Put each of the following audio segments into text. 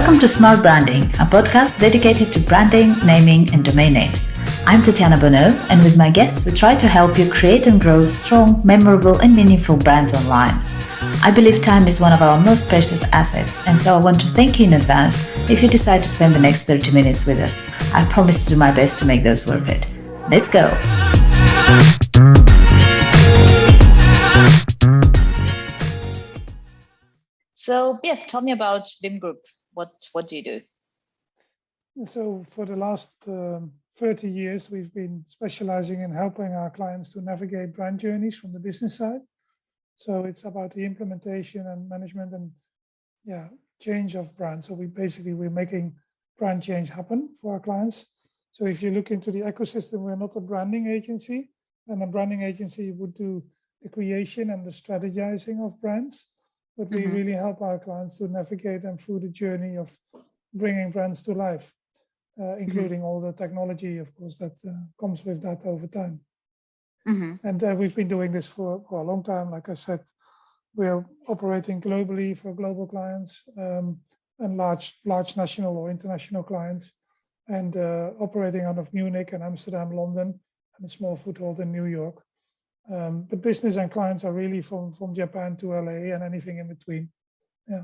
Welcome to Smart Branding, a podcast dedicated to branding, naming, and domain names. I'm Tatiana Bonneau, and with my guests, we try to help you create and grow strong, memorable, and meaningful brands online. I believe time is one of our most precious assets, and so I want to thank you in advance if you decide to spend the next 30 minutes with us. I promise to do my best to make those worth it. Let's go! So, tell me about Bim Group. What do you do? So for the last 30 years, we've been specializing in helping our clients to navigate brand journeys from the business side. So it's about the implementation and management and change of brands. So we're making brand change happen for our clients. So if you look into the ecosystem, we're not a branding agency, and a branding agency would do the creation and the strategizing of brands. But we really help our clients to navigate them through the journey of bringing brands to life, including all the technology, of course, that comes with that over time. And we've been doing this for a long time. Like I said, we're operating globally for global clients and large national or international clients, and operating out of Munich and Amsterdam, London, and a small foothold in New York. But business and clients are really from Japan to LA and anything in between. Yeah.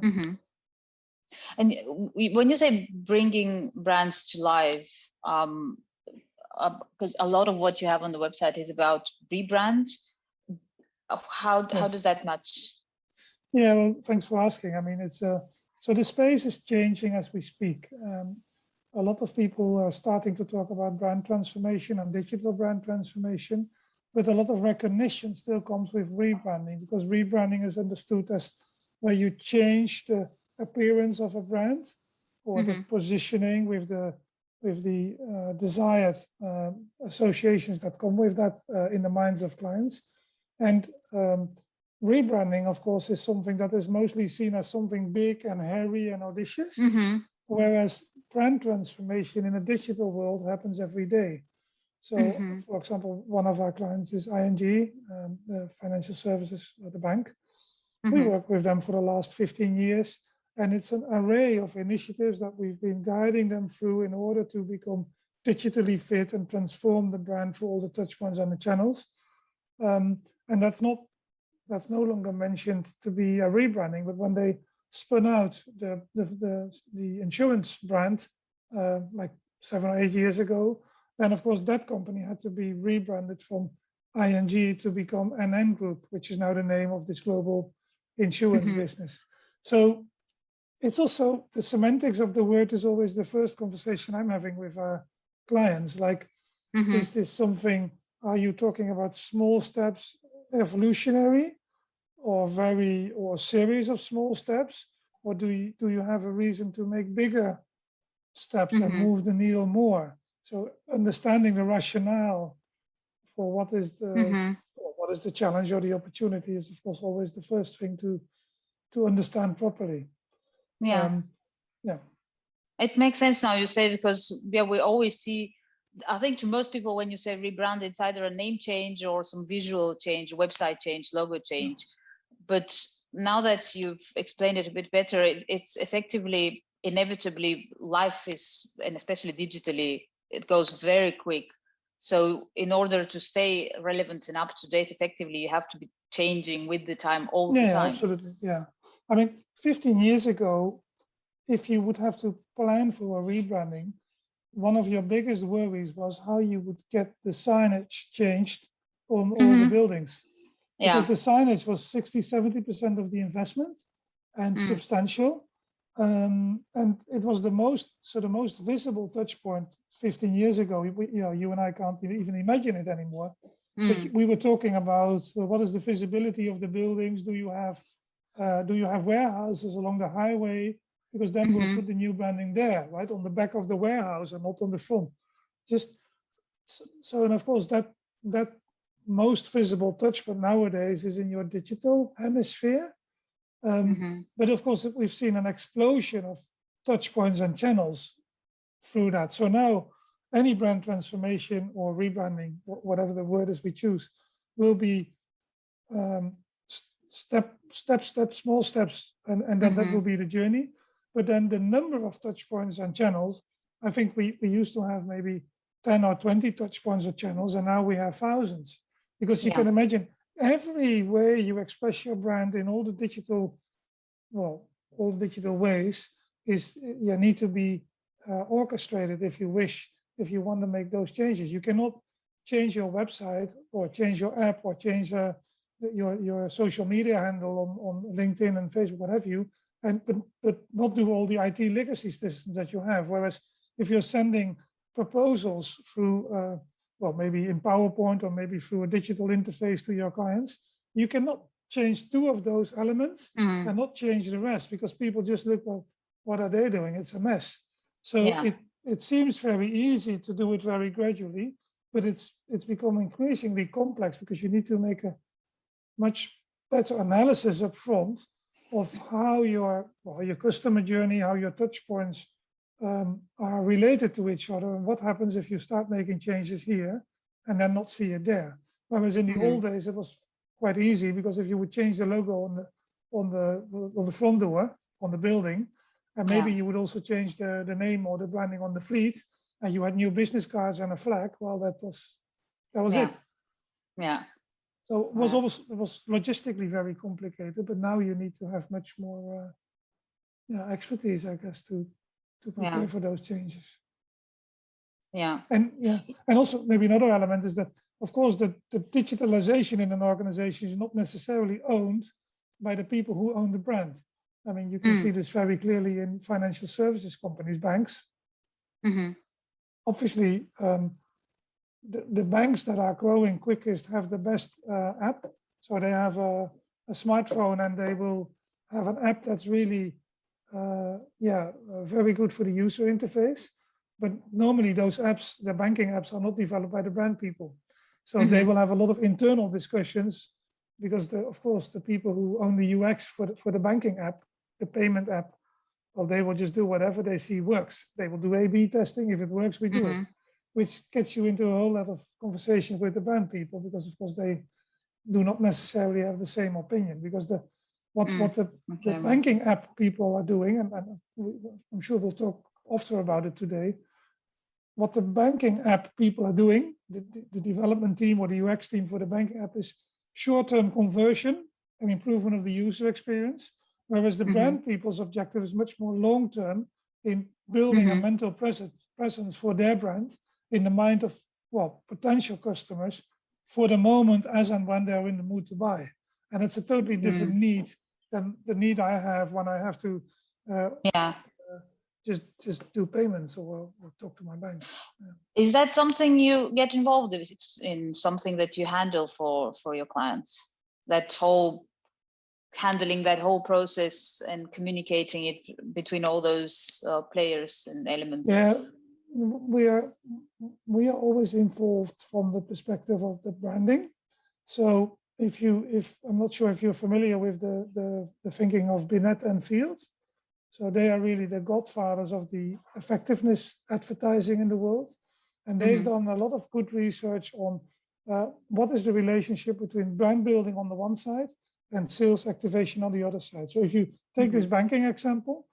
And when you say bringing brands to life, because a lot of what you have on the website is about rebrand, how does that match? Yeah, well, thanks for asking. I mean, it's so the space is changing as we speak. A lot of people are starting to talk about brand transformation and digital brand transformation. But a lot of recognition still comes with rebranding, because rebranding is understood as where you change the appearance of a brand or the positioning with the desired associations that come with that in the minds of clients. And rebranding, of course, is something that is mostly seen as something big and hairy and audacious, whereas brand transformation in a digital world happens every day. So, for example, one of our clients is ING, the financial services, the bank. We work with them for the last 15 years, and it's an array of initiatives that we've been guiding them through in order to become digitally fit and transform the brand through all the touch points and the channels. And that's no longer mentioned to be a rebranding, but when they spun out the insurance brand like 7 or 8 years ago, then, of course, that company had to be rebranded from ING to become NN Group, which is now the name of this global insurance business. So it's also the semantics of the word is always the first conversation I'm having with our clients. Like, is this something, are you talking about small steps, evolutionary, or a series of small steps? Or do you have a reason to make bigger steps and move the needle more? So understanding the rationale for what is the challenge or the opportunity is, of course, always the first thing to understand properly. Yeah. It makes sense now you say, because we always see, I think to most people, when you say rebrand, it's either a name change or some visual change, website change, logo change. But now that you've explained it a bit better, it's effectively, inevitably, life is, and especially digitally, it goes very quick. So in order to stay relevant and up to date effectively, you have to be changing with the time all the time. Yeah, absolutely. Yeah. I mean, 15 years ago, if you would have to plan for a rebranding, one of your biggest worries was how you would get the signage changed on all the buildings. Because the signage was 60-70% of the investment and substantial. And it was the most visible touch point 15 years ago. You and I can't even imagine it anymore. But we were talking about what is the visibility of the buildings? Do you have warehouses along the highway? Because then we'll put the new branding there, right, on the back of the warehouse and not on the front. Just so, and of course that most visible touch point nowadays is in your digital hemisphere. But of course, we've seen an explosion of touch points and channels through that. So now any brand transformation or rebranding, whatever the word is we choose, will be step, small steps, and then that will be the journey. But then the number of touch points and channels, I think we used to have maybe 10 or 20 touch points or channels, and now we have thousands. Because you can imagine every way you express your brand in all the digital, all digital ways need to be orchestrated if you wish, if you want to make those changes. You cannot change your website or change your app or change your social media handle on LinkedIn and Facebook, what have you, but not do all the IT legacy systems that you have. Whereas if you're sending proposals through, maybe in PowerPoint or maybe through a digital interface to your clients, you cannot change two of those elements and not change the rest, because people just look, well, what are they doing? It's a mess. So it seems very easy to do it very gradually, but it's become increasingly complex, because you need to make a much better analysis up front of how your customer journey, how your touch points are related to each other, and what happens if you start making changes here and then not see it there. Whereas in the old days, it was quite easy, because if you would change the logo on the front door on the building, and maybe you would also change the name or the branding on the fleet, and you had new business cards and a flag, well, that was it. Yeah. So it was logistically very complicated, but now you need to have much more expertise, I guess, to prepare for those changes. Yeah. And also maybe another element is that, of course, the digitalization in an organization is not necessarily owned by the people who own the brand. I mean, you can see this very clearly in financial services companies, banks. Obviously, the banks that are growing quickest have the best app. So they have a smartphone, and they will have an app that's really very good for the user interface. But normally those apps, the banking apps, are not developed by the brand people. So they will have a lot of internal discussions, because of course the people who own the UX for the banking app, the payment app, well, they will just do whatever they see works. They will do A/B testing. If it works, we do it, which gets you into a whole lot of conversation with the brand people, because of course they do not necessarily have the same opinion, because what the banking app people are doing, and I'm sure we'll talk after about it today, what the banking app people are doing, the development team or the UX team for the banking app, is short-term conversion and improvement of the user experience, whereas the brand people's objective is much more long-term in building a mental presence for their brand in the mind of, potential customers for the moment as and when they're in the mood to buy. And it's a totally different need than the need I have when I have to just do payments or talk to my bank. Is that something you get involved in, something that you handle for your clients? Handling that whole process and communicating it between all those players and elements? Yeah, we are always involved from the perspective of the branding. So if I'm not sure if you're familiar with the thinking of Binet and Fields. So they are really the godfathers of the effectiveness advertising in the world. And they've done a lot of good research on what is the relationship between brand building on the one side and sales activation on the other side. So if you take this banking example,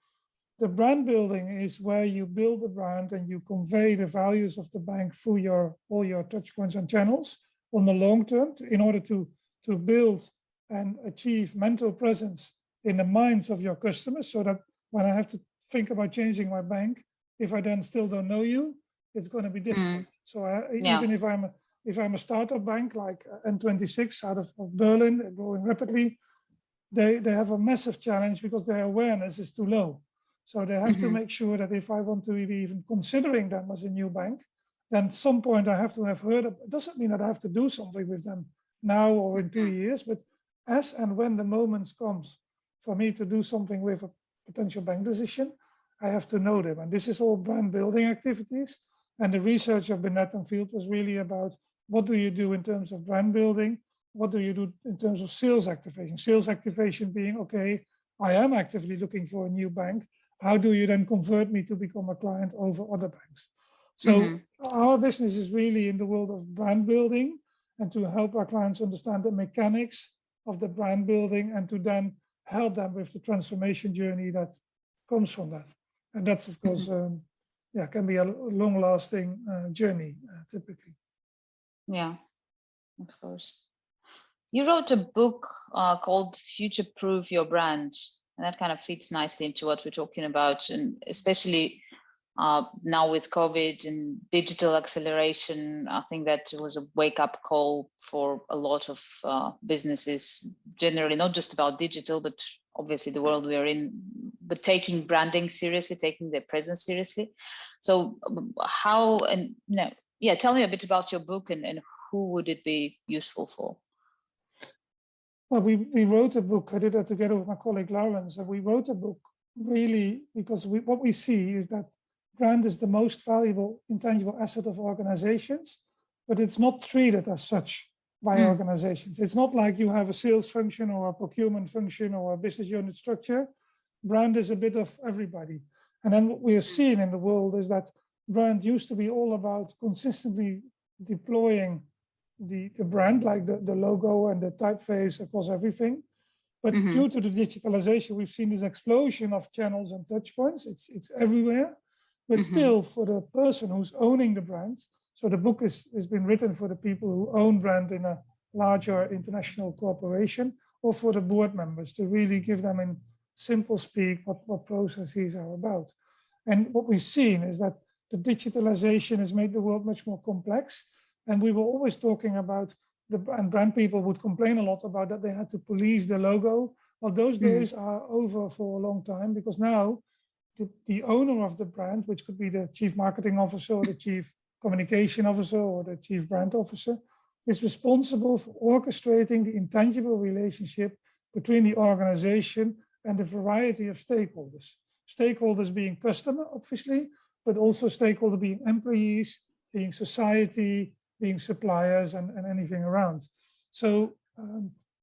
the brand building is where you build the brand and you convey the values of the bank through all your touch points and channels on the long term in order to build and achieve mental presence in the minds of your customers, so that when I have to think about changing my bank, if I then still don't know you, it's going to be difficult. So even if I'm a startup bank like N26 out of Berlin, growing rapidly, they have a massive challenge because their awareness is too low. So they have to make sure that if I want to be even considering them as a new bank, then at some point I have to have heard of it. Doesn't mean that I have to do something with them now or in 2 years, but as and when the moment comes for me to do something with a potential bank decision, I have to know them. And this is all brand building activities. And the research of Binet and Field was really about what do you do in terms of brand building? What do you do in terms of sales activation? Sales activation being, okay, I am actively looking for a new bank. How do you then convert me to become a client over other banks? So our business is really in the world of brand building and to help our clients understand the mechanics of the brand building and to then help them with the transformation journey that comes from that. And that's, of course, can be a long-lasting journey, typically. Yeah, of course. You wrote a book called Future Proof Your Brand, and that kind of fits nicely into what we're talking about, and especially now with COVID and digital acceleration. I think that was a wake-up call for a lot of businesses, generally, not just about digital, but obviously the world we are in, but taking branding seriously, taking their presence seriously. So how, and tell me a bit about your book and who would it be useful for? Well, we wrote a book. I did that together with my colleague Lawrence, and we wrote a book really because what we see is that brand is the most valuable intangible asset of organizations, but it's not treated as such by organizations. It's not like you have a sales function or a procurement function or a business unit structure. Brand is a bit of everybody. And then what we are seeing in the world is that brand used to be all about consistently deploying the brand, like the logo and the typeface across everything. But due to the digitalization, we've seen this explosion of channels and touch points. It's everywhere. But still, for the person who's owning the brand, so the book has been written for the people who own brand in a larger international corporation, or for the board members to really give them in simple speak what processes are about. And what we've seen is that the digitalization has made the world much more complex. And we were always talking about, and brand people would complain a lot about that they had to police the logo. Well, those days are over for a long time, because now the owner of the brand, which could be the chief marketing officer or the chief communication officer or the chief brand officer, is responsible for orchestrating the intangible relationship between the organization and the variety of stakeholders. Stakeholders being customer, obviously, but also stakeholders being employees, being society, being suppliers, and anything around. So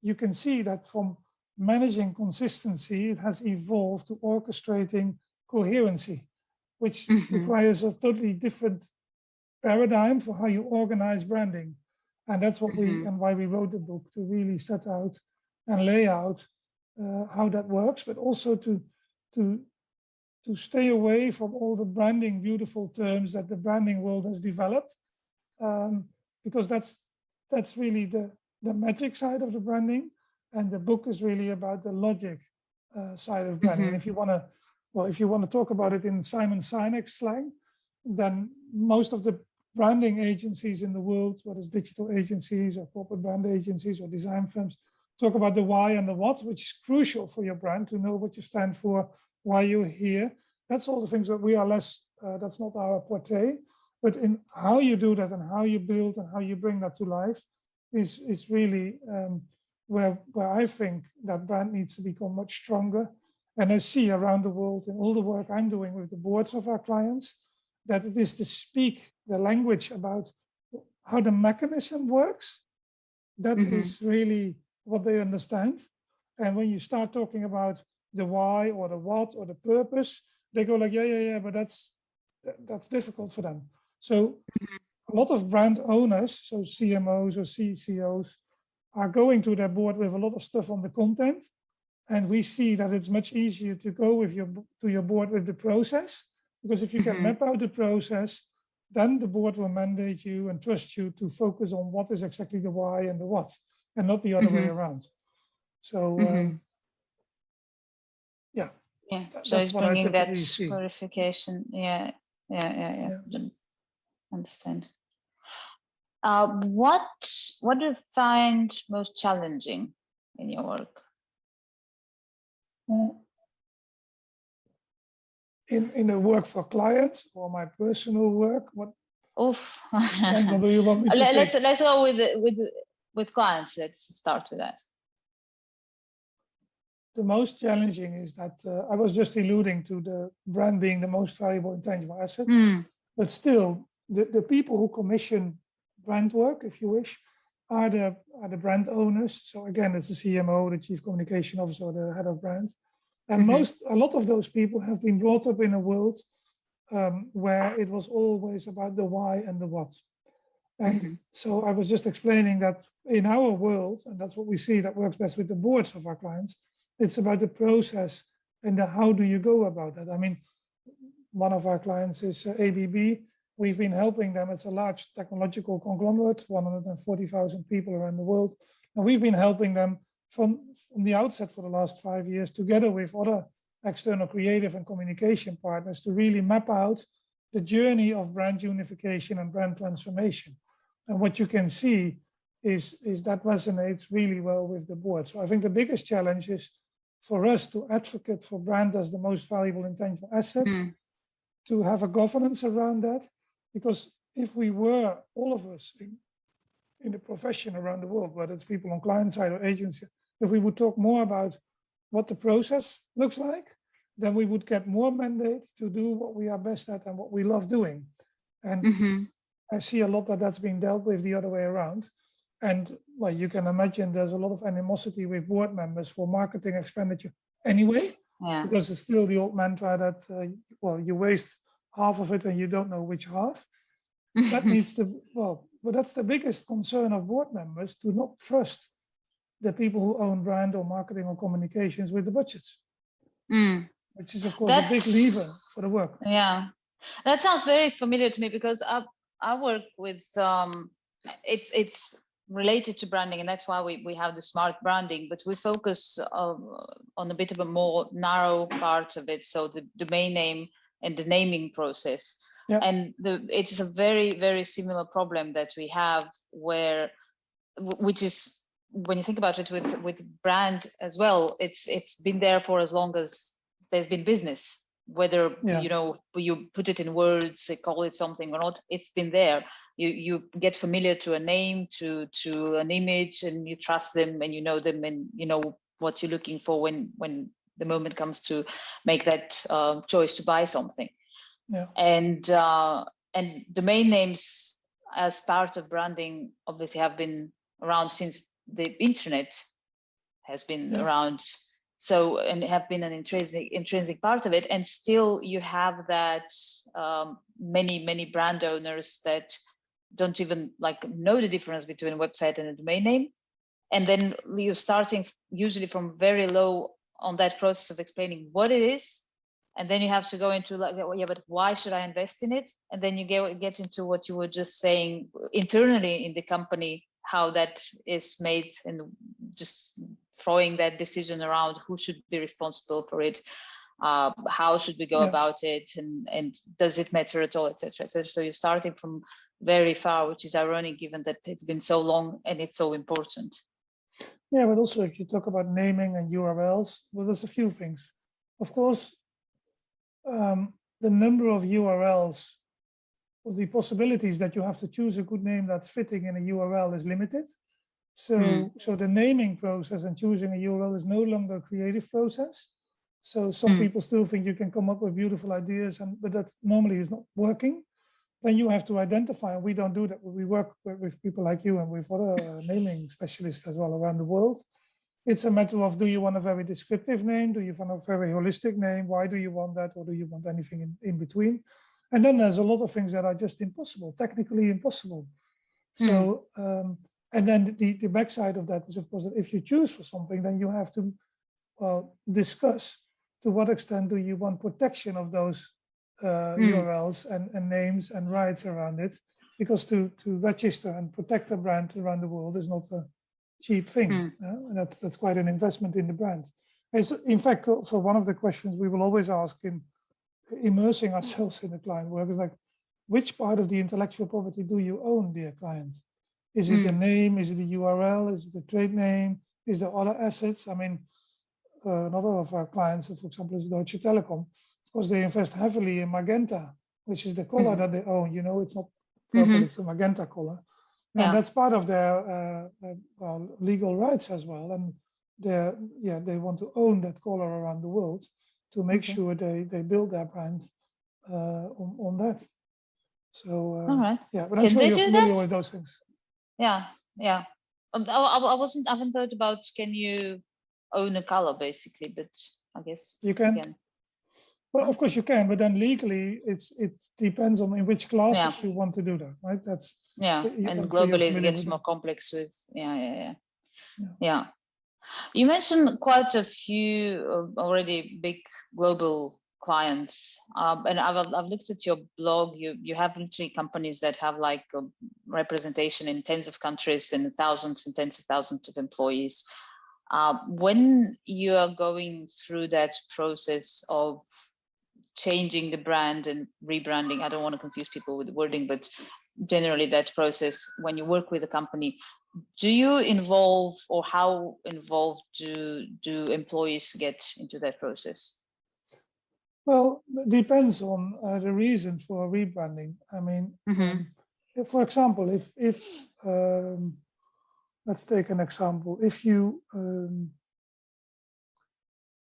you can see that from managing consistency, it has evolved to orchestrating coherency, which requires a totally different paradigm for how you organize branding. And that's what and why we wrote the book, to really set out and lay out how that works, but also to stay away from all the branding beautiful terms that the branding world has developed, because that's really the magic side of the branding, and the book is really about the logic side of branding. And if you want to talk about it in Simon Sinek slang, then most of the branding agencies in the world, whether it's digital agencies or corporate brand agencies or design firms, talk about the why and the what, which is crucial for your brand, to know what you stand for, why you're here. That's all the things that we are less, that's not our forte. But in how you do that and how you build and how you bring that to life is really where I think that brand needs to become much stronger. And I see around the world in all the work I'm doing with the boards of our clients, that it is to speak the language about how the mechanism works. That is really what they understand. And when you start talking about the why or the what or the purpose, they go like, yeah, but that's difficult for them. So a lot of brand owners, so CMOs or CCOs, are going to their board with a lot of stuff on the content. And we see that it's much easier to go with to your board with the process, because if you can map out the process, then the board will mandate you and trust you to focus on what is exactly the why and the what, and not the other way around. So, So it's bringing that clarification. Yeah. Understand. What do you find most challenging in your work? In the work for clients or my personal work, what angle do you want me to take? Let's go with clients. Let's start with that. The most challenging is that I was just alluding to the brand being the most valuable intangible asset, but still the people who commission brand work, if you wish, are the brand owners. So again, it's the CMO, the chief communication officer, the head of brand. And a lot of those people have been brought up in a world where it was always about the why and the what. And so I was just explaining that in our world, and that's what we see that works best with the boards of our clients, it's about the process And how do you go about that? I mean, one of our clients is ABB. We've been helping them. It's a large technological conglomerate, 140,000 people around the world. And we've been helping them from the outset for the last 5 years, together with other external creative and communication partners, to really map out the journey of brand unification and brand transformation. And what you can see is that resonates really well with the board. So I think the biggest challenge is for us to advocate for brand as the most valuable intangible asset, to have a governance around that. Because if we were, all of us in the profession around the world, whether it's people on client side or agency, if we would talk more about what the process looks like, then we would get more mandate to do what we are best at and what we love doing. And I see a lot that's being dealt with the other way around. And well, you can imagine there's a lot of animosity with board members for marketing expenditure anyway, because it's still the old mantra that, well, you waste half of it and you don't know which half. That needs to, well, but that's the biggest concern of board members, to not trust the people who own brand or marketing or communications with the budgets, which is of course a big lever for the work. Yeah, that sounds very familiar to me, because I work with, it's related to branding, and that's why we have the smart branding, but we focus on a bit of a more narrow part of it. So the domain name and the naming process. Yeah. And it's a very, very similar problem that we have, which is, when you think about it with brand as well, it's been there for as long as there's been business, whether you know, you put it in words, call it something or not, it's been there. You get familiar to a name, to an image, and you trust them and you know them, and you know what you're looking for when the moment comes to make that choice to buy something. Yeah. And domain names as part of branding obviously have been around since the internet has been around. So, and have been an intrinsic part of it. And still you have that many brand owners that don't even know the difference between a website and a domain name. And then you're starting usually from very low on that process of explaining what it is. And then you have to go into but why should I invest in it? And then you get into what you were just saying internally in the company, how that is made, and just throwing that decision around who should be responsible for it, how should we go about it, and does it matter at all, etc., etc. So you're starting from very far, which is ironic given that it's been so long and it's so important. Yeah, but also if you talk about naming and URLs, well, there's a few things. Of course, the number of URLs, or the possibilities that you have to choose a good name that's fitting in a URL is limited. So, so the naming process and choosing a URL is no longer a creative process. So some people still think you can come up with beautiful ideas, but that normally is not working. Then you have to identify, and we don't do that. We work with people like you and with other naming specialists as well around the world. It's a matter of, do you want a very descriptive name? Do you want a very holistic name? Why do you want that? Or do you want anything in between? And then there's a lot of things that are just impossible, technically impossible. So, and then the backside of that is, of course, that if you choose for something, then you have to discuss to what extent do you want protection of those URLs and names and rights around it, because to register and protect a brand around the world is not a cheap thing. And that's quite an investment in the brand. It's, in fact, also one of the questions we will always ask in immersing ourselves in the client work is which part of the intellectual property do you own, dear client? Is it the name? Is it the URL? Is it the trade name? Is there other assets? I mean, another of our clients, for example, is Deutsche Telekom. Of course, they invest heavily in magenta, which is the color that they own. You know, it's not purple, it's a magenta color. And that's part of their legal rights as well. And they want to own that color around the world to make sure they build their brand on that. So, but I'm sure you're familiar with those things. I haven't thought about, can you own a color basically, but I guess you can. Well, of course you can, but then legally it depends on in which classes you want to do that, right? That's and globally it gets more complex with You mentioned quite a few already big global clients, and I've looked at your blog. You have literally companies that have like a representation in tens of countries and thousands and tens of thousands of employees. When you are going through that process of changing the brand and rebranding, I don't want to confuse people with the wording, but generally that process, when you work with a company, do you involve, or how involved do employees get into that process? Well, it depends on the reason for rebranding. I mean, if, for example, if let's take an example. If you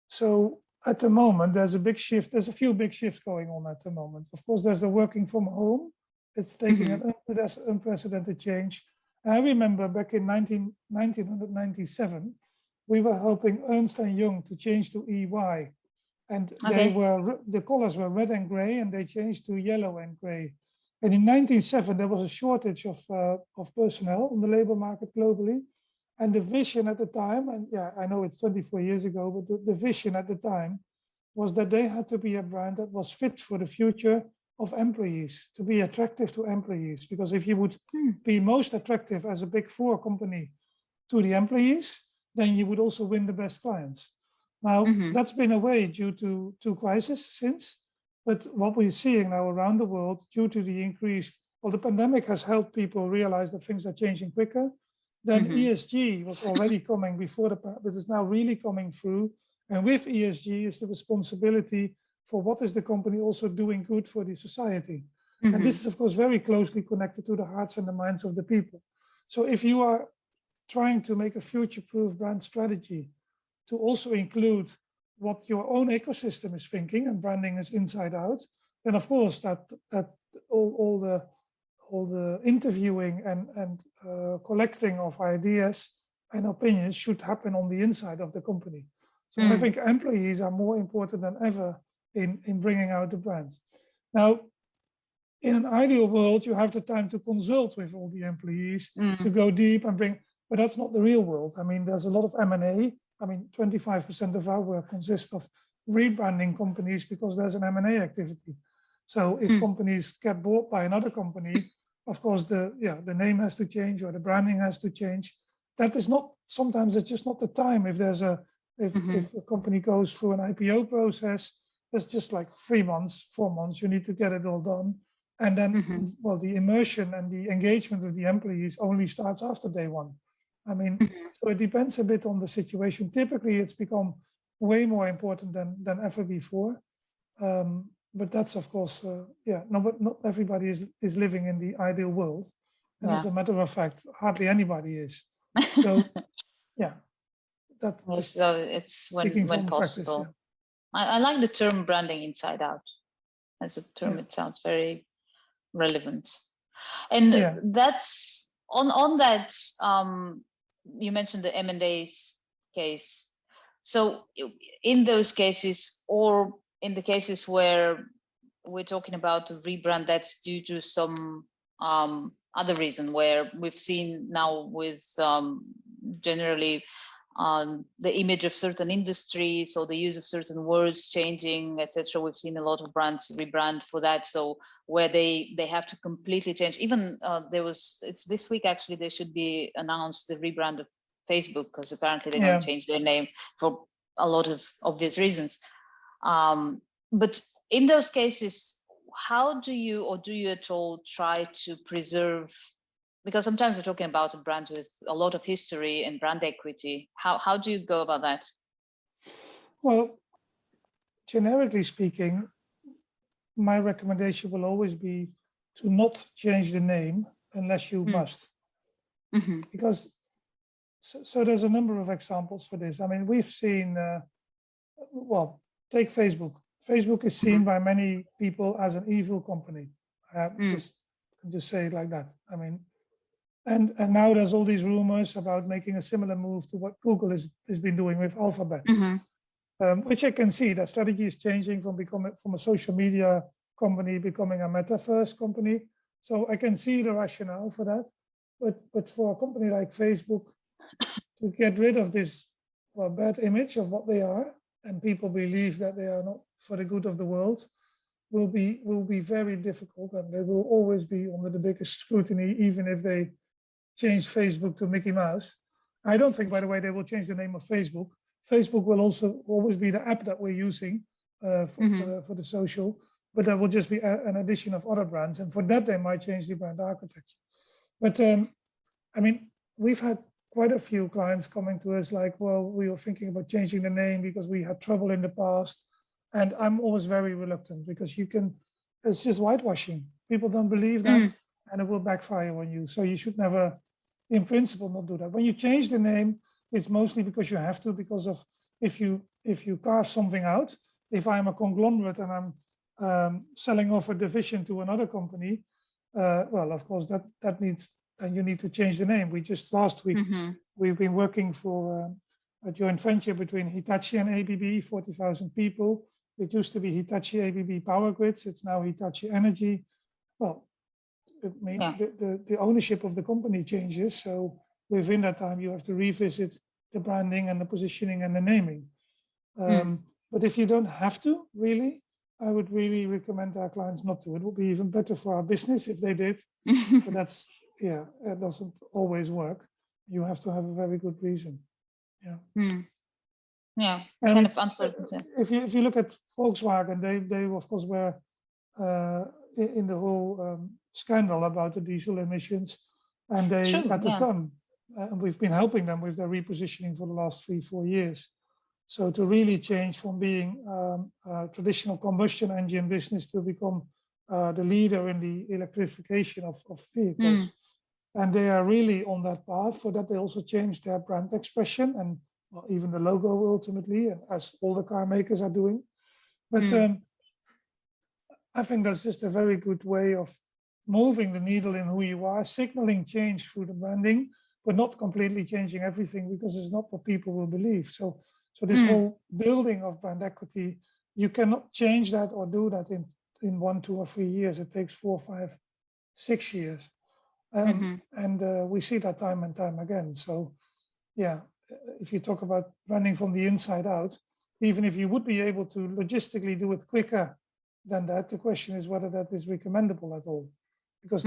so at the moment there's a big shift. There's a few big shifts going on at the moment. Of course, there's the working from home. It's taking an unprecedented change. I remember back in 1997, we were helping Ernst & Young to change to EY. And the colors were red and gray, and they changed to yellow and gray. And in 1997, there was a shortage of personnel on the labor market globally. And the vision at the time, and yeah, I know it's 24 years ago, but the vision at the time was that they had to be a brand that was fit for the future of employees, to be attractive to employees. Because if you would be most attractive as a Big Four company to the employees, then you would also win the best clients. Now, that's been away due to crisis since, but what we're seeing now around the world, due to the increased, well, the pandemic has helped people realize that things are changing quicker. Then ESG was already coming before but is now really coming through. And with ESG is the responsibility for what is the company also doing good for the society. And this is, of course, very closely connected to the hearts and the minds of the people. So if you are trying to make a future-proof brand strategy to also include what your own ecosystem is thinking, and branding is inside out, then of course that all the interviewing and collecting of ideas and opinions should happen on the inside of the company. So I think employees are more important than ever in bringing out the brand. Now, in an ideal world, you have the time to consult with all the employees, to go deep and bring, but that's not the real world. I mean, there's a lot of M&A. I mean, 25% of our work consists of rebranding companies because there's an M&A activity. So if companies get bought by another company, of course, the name has to change or the branding has to change. That is not, sometimes it's just not the time. If there's if a company goes through an IPO process, that's just like 3 months, 4 months, you need to get it all done. And then, well, the immersion and the engagement with the employees only starts after day one. I mean, so it depends a bit on the situation. Typically, it's become way more important than ever before. But that's, of course, but not everybody is living in the ideal world. And as a matter of fact, hardly anybody is. So, yeah. So it's when possible. Practice, I like the term branding inside out. As a term, it sounds very relevant. And that's on that, you mentioned the M&A's case. So in those cases, or in the cases where we're talking about a rebrand that's due to some other reason, where we've seen now with generally the image of certain industries or the use of certain words changing, etc. We've seen a lot of brands rebrand for that. So where they have to completely change. Even it's this week actually, they should be announced the rebrand of Facebook, because apparently they're going to change their name for a lot of obvious reasons. But in those cases, how do you at all try to preserve? Because sometimes we're talking about a brand with a lot of history and brand equity. How do you go about that? Well, generically speaking, my recommendation will always be to not change the name unless you must. Because so there's a number of examples for this. I mean, we've seen, take Facebook. Facebook is seen by many people as an evil company. Just say it like that. I mean, and now there's all these rumors about making a similar move to what Google has been doing with Alphabet, which I can see that strategy is changing from a social media company becoming a metaverse company. So I can see the rationale for that. But for a company like Facebook to get rid of this bad image of what they are, and people believe that they are not for the good of the world, will be very difficult, and they will always be under the biggest scrutiny, even if they change Facebook to Mickey Mouse. I don't think, by the way, they will change the name of Facebook. Facebook will also always be the app that we're using for the social, but there will just be an addition of other brands, and for that they might change the brand architecture. But I mean, we've had quite a few clients coming to us like, well, we were thinking about changing the name because we had trouble in the past. And I'm always very reluctant, because it's just whitewashing. People don't believe that, and it will backfire on you. So you should never, in principle, not do that. When you change the name, it's mostly because you have to, because of if you carve something out. If I'm a conglomerate and I'm selling off a division to another company, well, of course, that needs, and you need to change the name. We just last week, we've been working for a joint venture between Hitachi and ABB, 40,000 people. It used to be Hitachi ABB Power Grids. It's now Hitachi Energy. Well, the ownership of the company changes. So within that time, you have to revisit the branding and the positioning and the naming. But if you don't have to, really, I would really recommend our clients not to. It would be even better for our business if they did. But that's, it doesn't always work. You have to have a very good reason. Yeah, and kind of uncertain. If you look at Volkswagen, they of course were in the whole scandal about the diesel emissions, and they at the time, and we've been helping them with their repositioning for the last 3-4 years. So to really change from being a traditional combustion engine business to become the leader in the electrification of vehicles. And they are really on that path. For that, they also changed their brand expression and even the logo ultimately, as all the car makers are doing. But I think that's just a very good way of moving the needle in who you are, signaling change through the branding, but not completely changing everything, because it's not what people will believe. So this whole building of brand equity, you cannot change that or do that in 1, 2, or 3 years. It takes 4, 5, 6 years. And we see that time and time again. So if you talk about branding from the inside out, even if you would be able to logistically do it quicker than that, the question is whether that is recommendable at all, because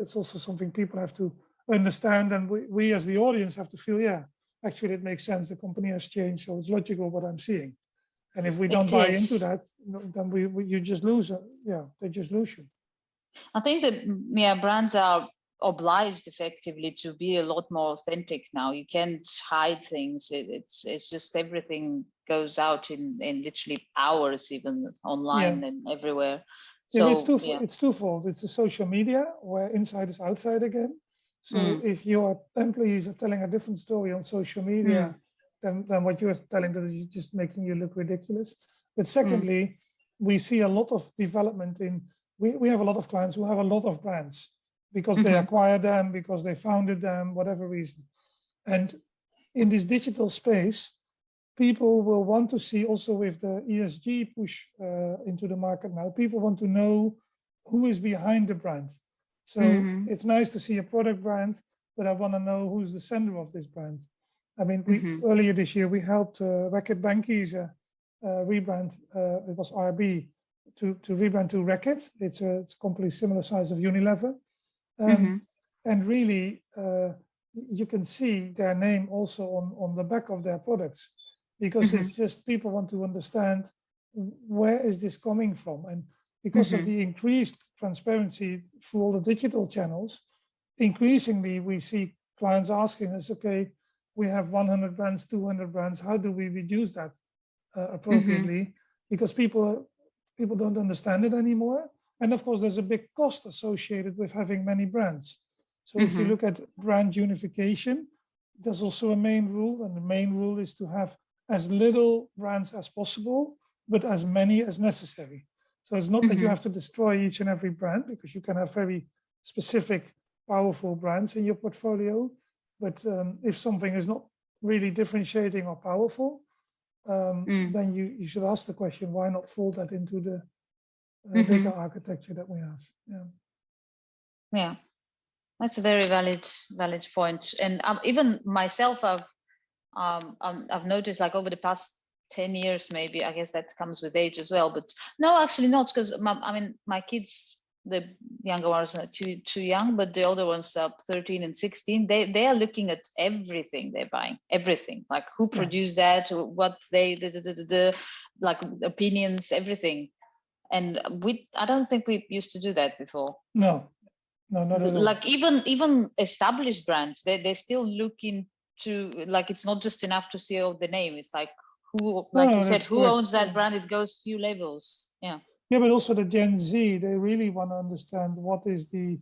it's also something people have to understand, and we as the audience have to feel, actually it makes sense, the company has changed, so it's logical what I'm seeing. And if we don't buy into that, then you just lose they just lose you. I think that brands are obliged effectively to be a lot more authentic now. You can't hide things. It's just everything goes out in literally hours, even online and everywhere. So it's twofold. It's the social media where inside is outside again. So if your employees are telling a different story on social media than what you're telling, that is just making you look ridiculous. But secondly, we see a lot of development we have a lot of clients who have a lot of brands, because they acquired them, because they founded them, whatever reason. And in this digital space, people will want to see, also with the ESG push into the market now, people want to know who is behind the brand. So it's nice to see a product brand, but I want to know who's the sender of this brand. I mean, earlier this year, we helped Reckitt Benckiser rebrand, it was RB, to rebrand to Reckitt. It's a company similar size of Unilever. And really, you can see their name also on the back of their products, because it's just people want to understand where is this coming from. And because of the increased transparency through all the digital channels, increasingly we see clients asking us, okay, we have 100 brands, 200 brands, how do we reduce that appropriately? Because people don't understand it anymore. And of course, there's a big cost associated with having many brands. So if you look at brand unification, there's also a main rule. And the main rule is to have as little brands as possible, but as many as necessary. So it's not that you have to destroy each and every brand, because you can have very specific, powerful brands in your portfolio. But if something is not really differentiating or powerful, then you should ask the question, why not fold that into the bigger architecture that we have? Yeah, that's a very valid point. And even myself, I've noticed like over the past 10 years, maybe, I guess that comes with age as well, but no, actually not, because my kids, the younger ones are too young, but the older ones are 13 and 16. They are looking at everything they're buying, everything, like who produced that, what they like opinions, everything. And I don't think we used to do that before. No, not at all. Like even established brands, they're still looking to, like, it's not just enough to see the name. It's like who, like you said, who owns that brand? It goes few levels. Yeah, but also the Gen Z, they really want to understand what is the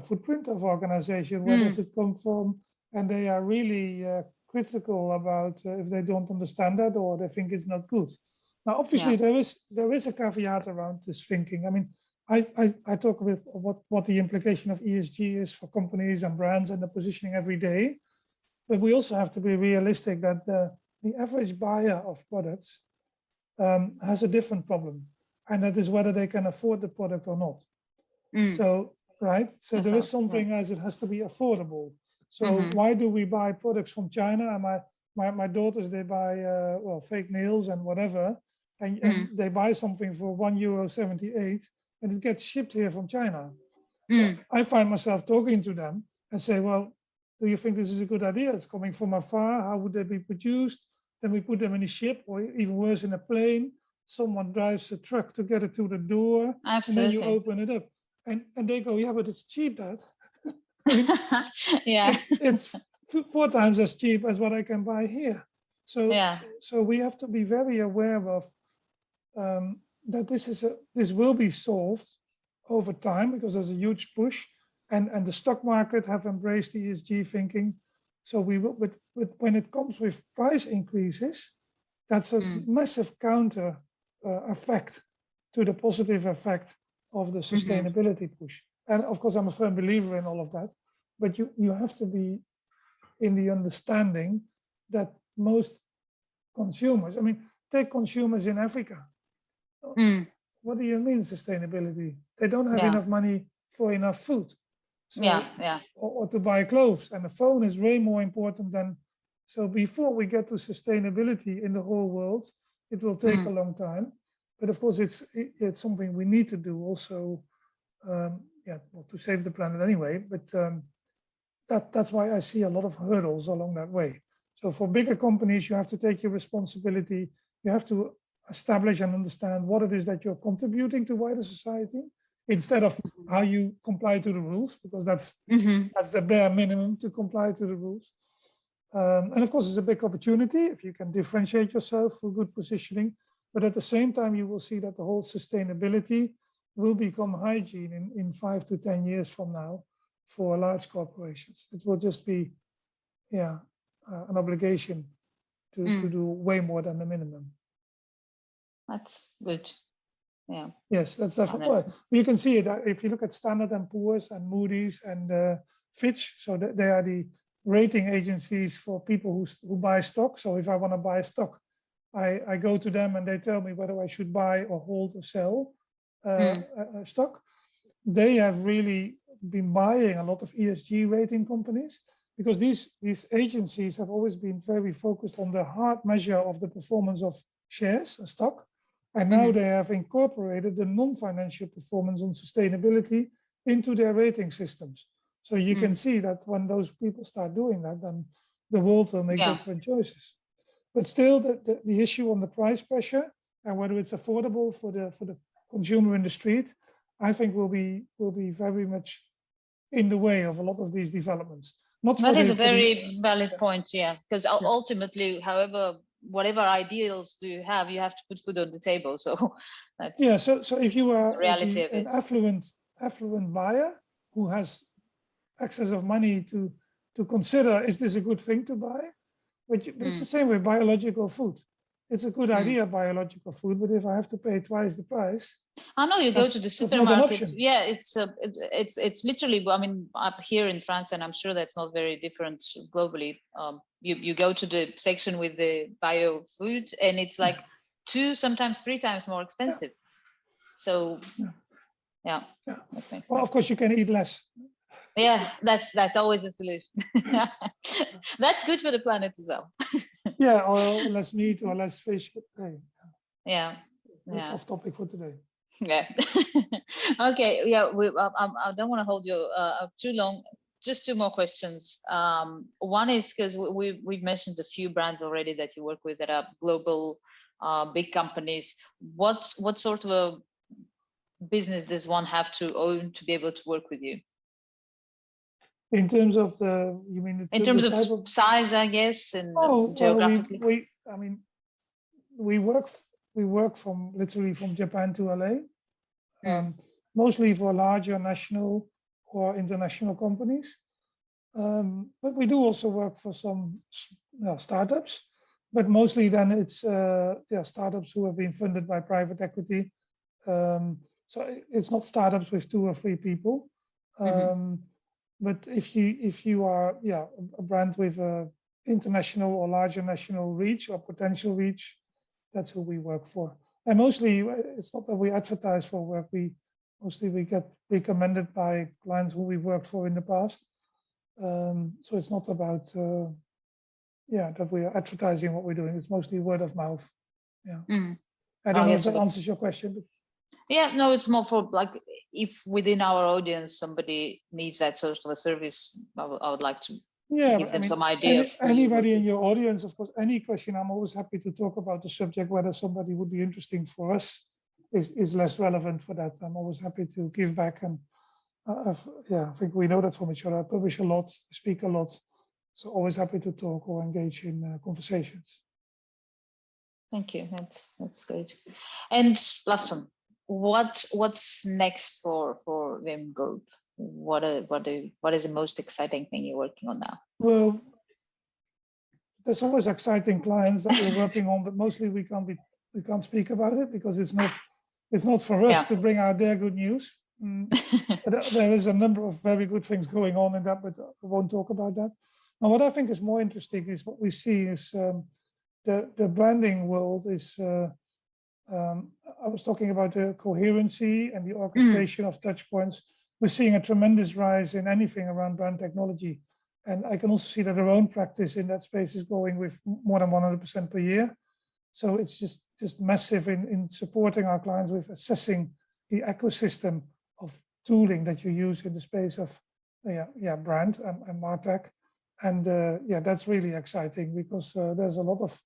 footprint of organization, where does it come from, and they are really critical about if they don't understand that or they think it's not good. Now, obviously, there is a caveat around this thinking. I mean, I talk with what the implication of ESG is for companies and brands and the positioning every day, but we also have to be realistic that the average buyer of products has a different problem, and that is whether they can afford the product or not. So there is something as it has to be affordable. So why do we buy products from China? And my daughters, they buy fake nails and whatever, and they buy something for €1.78, and it gets shipped here from China. So I find myself talking to them and say, well, do you think this is a good idea? It's coming from afar. How would they be produced? Then we put them in a ship, or even worse, in a plane. Someone drives a truck to get it to the door. Absolutely. And then you open it up. And they go, yeah, but it's cheap, Dad. It's 4 times as cheap as what I can buy here. So we have to be very aware of that this will be solved over time, because there's a huge push, and the stock market have embraced ESG thinking. So we will, but when it comes with price increases, that's a massive counter effect to the positive effect of the sustainability push. And of course, I'm a firm believer in all of that, but you have to be in the understanding that most consumers, I mean, take consumers in Africa. What do you mean sustainability? They don't have enough money for enough food. So, or to buy clothes, and the phone is way more important than. So before we get to sustainability in the whole world, it will take a long time. But of course, it's something we need to do also, to save the planet anyway. But that's why I see a lot of hurdles along that way. So for bigger companies, you have to take your responsibility. You have to establish and understand what it is that you're contributing to wider society, instead of how you comply to the rules, because that's the bare minimum to comply to the rules. And of course, it's a big opportunity if you can differentiate yourself through good positioning. But at the same time, you will see that the whole sustainability will become hygiene in 5 to 10 years from now for large corporations. It will just be, an obligation to do way more than the minimum. That's good. Yeah. Yes, that's definitely. You can see it if you look at Standard & Poor's and Moody's and Fitch. So they are the rating agencies for people who buy stock. So if I want to buy a stock, I go to them and they tell me whether I should buy or hold or sell a stock. They have really been buying a lot of ESG rating companies, because these agencies have always been very focused on the hard measure of the performance of shares and stock. And now they have incorporated the non-financial performance on sustainability into their rating systems. So you can see that when those people start doing that, then the world will make different choices. But still, the issue on the price pressure and whether it's affordable for the consumer in the street, I think will be very much in the way of a lot of these developments. That is a very valid point, because ultimately, whatever ideals do you have to put food on the table. So that's So if you are reality of an it. affluent buyer who has access of money to consider, is this a good thing to buy? But it's the same with biological food. It's a good idea, biological food, but if I have to pay twice the price. I know you go to the supermarket. It's literally, I mean, up here in France, and I'm sure that's not very different globally. You go to the section with the bio food, and it's like 2, sometimes 3 times more expensive. So, that makes sense. Well, of course, you can eat less. Yeah, that's always a solution. That's good for the planet as well. Yeah, or less meat or less fish. But hey, Yeah, that's off topic for today. Yeah. Okay. Yeah. I don't want to hold you too long. Just two more questions. One is because we've mentioned a few brands already that you work with that are global, big companies. What sort of a business does one have to own to be able to work with you? In terms of in terms of size, I guess, and geographically. Well, we work from literally from Japan to LA, mostly for larger national or international companies. But we do also work for some startups, but mostly then it's startups who have been funded by private equity. So it's not startups with 2 or 3 people. But if you are a brand with a international or larger national reach or potential reach, that's who we work for. And mostly it's not that we advertise for work. We get recommended by clients who we worked for in the past. So it's not about that we are advertising what we're doing. It's mostly word of mouth. Yeah. I don't know if that answers your question. But... Yeah, no, it's more for like if within our audience somebody needs that sort of a service, I would like to give them some idea. Anybody in your audience, of course, any question, I'm always happy to talk about the subject. Whether somebody would be interesting for us is less relevant for that. I'm always happy to give back, and I think we know that from each other. I publish a lot, speak a lot, so always happy to talk or engage in conversations. Thank you. That's great. And last one, what's next for VIM Group? What is the most exciting thing you're working on now? Well, there's always exciting clients that we're working on, but mostly we can't speak about it because it's not for us to bring out their good news. But there is a number of very good things going on in that, but I won't talk about that. Now, what I think is more interesting is what we see is the branding world is. I was talking about the coherency and the orchestration of touch points. We're seeing a tremendous rise in anything around brand technology. And I can also see that our own practice in that space is going with more than 100% per year. So it's just massive in supporting our clients with assessing the ecosystem of tooling that you use in the space of brand and MarTech. And that's really exciting because there's a lot of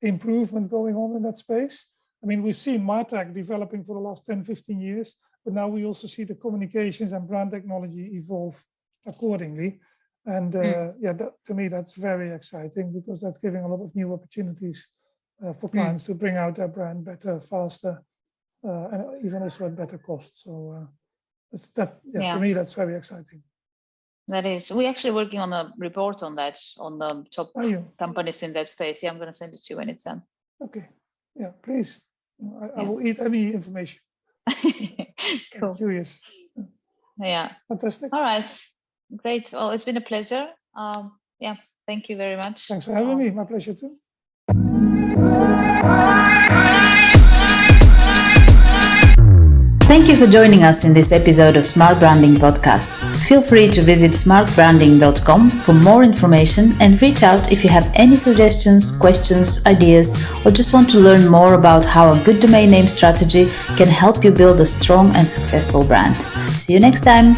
improvement going on in that space. I mean, we've seen MarTech developing for the last 10, 15 years, but now we also see the communications and brand technology evolve accordingly. And to me, that's very exciting because that's giving a lot of new opportunities for clients to bring out their brand better, faster, and even also at better cost. So to me, that's very exciting. That is. We're actually working on a report on that, on the top companies in that space. Yeah, I'm going to send it to you when it's done. Okay. Yeah, please. I will eat any information. Cool. I'm curious. Yeah. Fantastic. All right. Great. Well, it's been a pleasure. Thank you very much. Thanks for having me. My pleasure too. Thank you for joining us in this episode of Smart Branding Podcast. Feel free to visit smartbranding.com for more information and reach out if you have any suggestions, questions, ideas, or just want to learn more about how a good domain name strategy can help you build a strong and successful brand. See you next time.